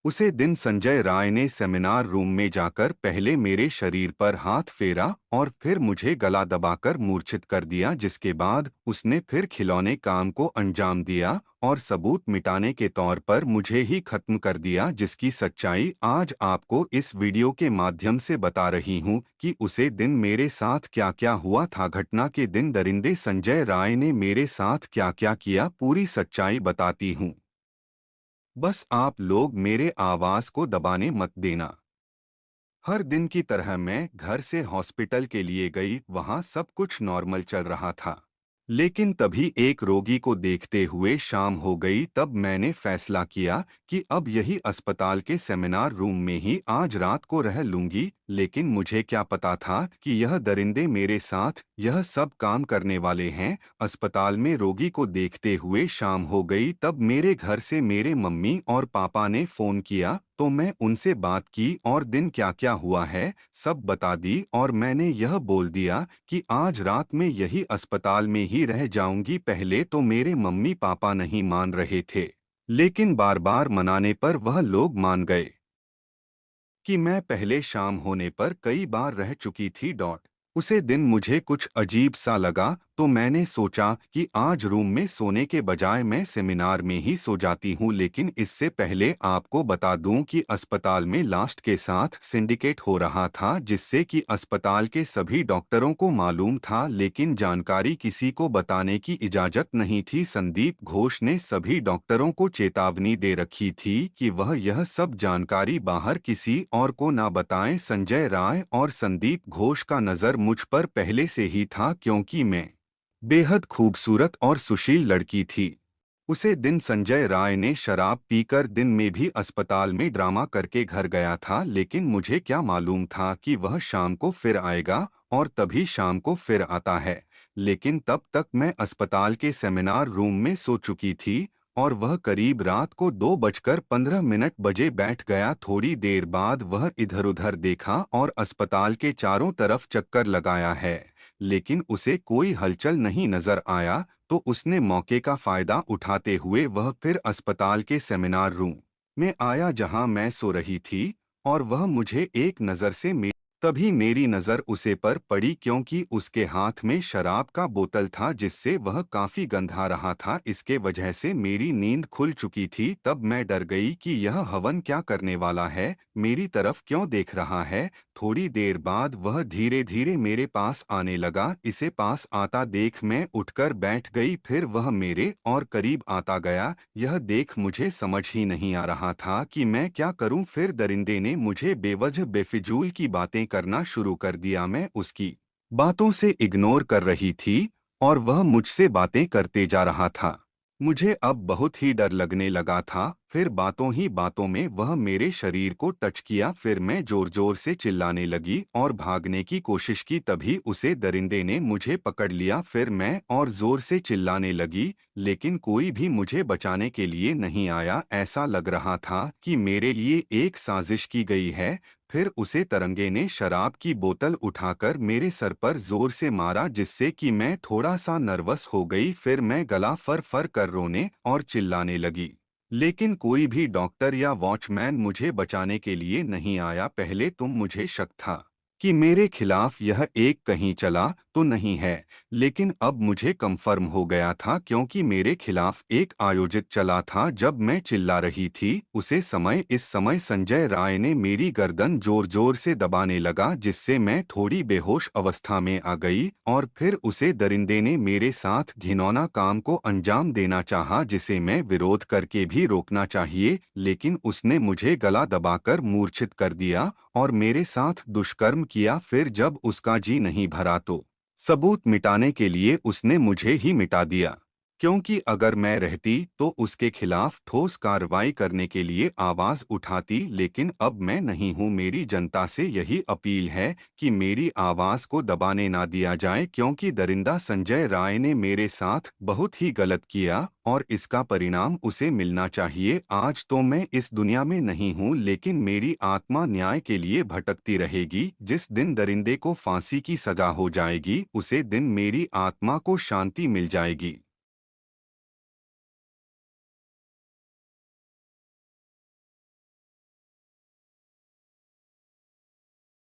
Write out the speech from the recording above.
उसे दिन संजय राय ने सेमिनार रूम में जाकर पहले मेरे शरीर पर हाथ फेरा और फिर मुझे गला दबाकर मूर्छित कर दिया, जिसके बाद उसने फिर खिलौने काम को अंजाम दिया और सबूत मिटाने के तौर पर मुझे ही खत्म कर दिया, जिसकी सच्चाई आज आपको इस वीडियो के माध्यम से बता रही हूँ कि उसे दिन मेरे साथ क्या क्या हुआ था। घटना के दिन दरिंदे संजय राय ने मेरे साथ क्या क्या किया, पूरी सच्चाई बताती हूँ। बस आप लोग मेरे आवाज को दबाने मत देना। हर दिन की तरह मैं घर से हॉस्पिटल के लिए गई। वहां सब कुछ नॉर्मल चल रहा था, लेकिन तभी एक रोगी को देखते हुए शाम हो गई। तब मैंने फैसला किया कि अब यही अस्पताल के सेमिनार रूम में ही आज रात को रह लूंगी। लेकिन मुझे क्या पता था कि यह दरिंदे मेरे साथ यह सब काम करने वाले हैं। अस्पताल में रोगी को देखते हुए शाम हो गई। तब मेरे घर से मेरे मम्मी और पापा ने फोन किया, तो मैं उनसे बात की और दिन क्या क्या हुआ है सब बता दी। और मैंने यह बोल दिया कि आज रात में यही अस्पताल में ही रह जाऊंगी। पहले तो मेरे मम्मी पापा नहीं मान रहे थे, लेकिन बार बार मनाने पर वह लोग मान गए कि मैं पहले शाम होने पर कई बार रह चुकी थी। उसे दिन मुझे कुछ अजीब सा लगा, तो मैंने सोचा कि आज रूम में सोने के बजाय मैं सेमिनार में ही सो जाती हूँ। लेकिन इससे पहले आपको बता दूं कि अस्पताल में लास्ट के साथ सिंडिकेट हो रहा था, जिससे कि अस्पताल के सभी डॉक्टरों को मालूम था, लेकिन जानकारी किसी को बताने की इजाजत नहीं थी। संदीप घोष ने सभी डॉक्टरों को चेतावनी दे रखी थी कि वह यह सब जानकारी बाहर किसी और को ना बताएं। संजय राय और संदीप घोष का नजर मुझ पर पहले से ही था, क्योंकि मैं बेहद खूबसूरत और सुशील लड़की थी। उसे दिन संजय राय ने शराब पीकर दिन में भी अस्पताल में ड्रामा करके घर गया था, लेकिन मुझे क्या मालूम था कि वह शाम को फिर आएगा और तभी शाम को फिर आता है। लेकिन तब तक मैं अस्पताल के सेमिनार रूम में सो चुकी थी और वह करीब रात को 2:15 बजे बैठ गया। थोड़ी देर बाद वह इधर उधर देखा और अस्पताल के चारों तरफ चक्कर लगाया है, लेकिन उसे कोई हलचल नहीं नजर आया। तो उसने मौके का फायदा उठाते हुए वह फिर अस्पताल के सेमिनार रूम में आया जहां मैं सो रही थी, और वह मुझे एक नज़र से तभी मेरी नज़र उसे पर पड़ी, क्योंकि उसके हाथ में शराब का बोतल था जिससे वह काफी गंधा रहा था। इसके वजह से मेरी नींद खुल चुकी थी। तब मैं डर गई कि यह हवन क्या करने वाला है, मेरी तरफ क्यों देख रहा है। थोड़ी देर बाद वह धीरे धीरे मेरे पास आने लगा। इसे पास आता देख मैं उठकर बैठ गई, फिर वह मेरे और करीब आता गया। यह देख मुझे समझ ही नहीं आ रहा था कि मैं क्या करूं। फिर दरिंदे ने मुझे बेवजह बेफिजूल की बातें करना शुरू कर दिया। मैं उसकी बातों से इग्नोर कर रही थी और वह मुझसे बातें करते जा रहा था। मुझे अब बहुत ही डर लगने लगा था। फिर बातों ही बातों में वह मेरे शरीर को टच किया। फिर मैं जोर जोर से चिल्लाने लगी और भागने की कोशिश की, तभी उसे दरिंदे ने मुझे पकड़ लिया। फिर मैं और जोर से चिल्लाने लगी, लेकिन कोई भी मुझे बचाने के लिए नहीं आया। ऐसा लग रहा था कि मेरे लिए एक साजिश की गई है। फिर उसे तरंगे ने शराब की बोतल उठाकर मेरे सर पर जोर से मारा, जिससे कि मैं थोड़ा सा नर्वस हो गई। फिर मैं गला फर फर कर रोने और चिल्लाने लगी, लेकिन कोई भी डॉक्टर या वॉचमैन मुझे बचाने के लिए नहीं आया। पहले तो मुझे शक था कि मेरे खिलाफ यह एक कहीं चला तो नहीं है, लेकिन अब मुझे कंफर्म हो गया था, क्योंकि मेरे खिलाफ एक आयोजित चला था जब मैं चिल्ला रही थी। इस समय संजय राय ने मेरी गर्दन जोर जोर से दबाने लगा, जिससे मैं थोड़ी बेहोश अवस्था में आ गई। और फिर उसे दरिंदे ने मेरे साथ घिनौना काम को अंजाम देना चाहा, जिसे मैं विरोध करके भी रोकना चाहिए, लेकिन उसने मुझे गला दबाकर मूर्छित कर दिया और मेरे साथ दुष्कर्म किया। फिर जब उसका जी नहीं भरा तो सबूत मिटाने के लिए उसने मुझे ही मिटा दिया, क्योंकि अगर मैं रहती तो उसके खिलाफ ठोस कार्रवाई करने के लिए आवाज उठाती। लेकिन अब मैं नहीं हूं। मेरी जनता से यही अपील है कि मेरी आवाज को दबाने ना दिया जाए, क्योंकि दरिंदा संजय राय ने मेरे साथ बहुत ही गलत किया और इसका परिणाम उसे मिलना चाहिए। आज तो मैं इस दुनिया में नहीं हूं, लेकिन मेरी आत्मा न्याय के लिए भटकती रहेगी। जिस दिन दरिंदे को फांसी की सजा हो जाएगी, उसे दिन मेरी आत्मा को शांति मिल जाएगी।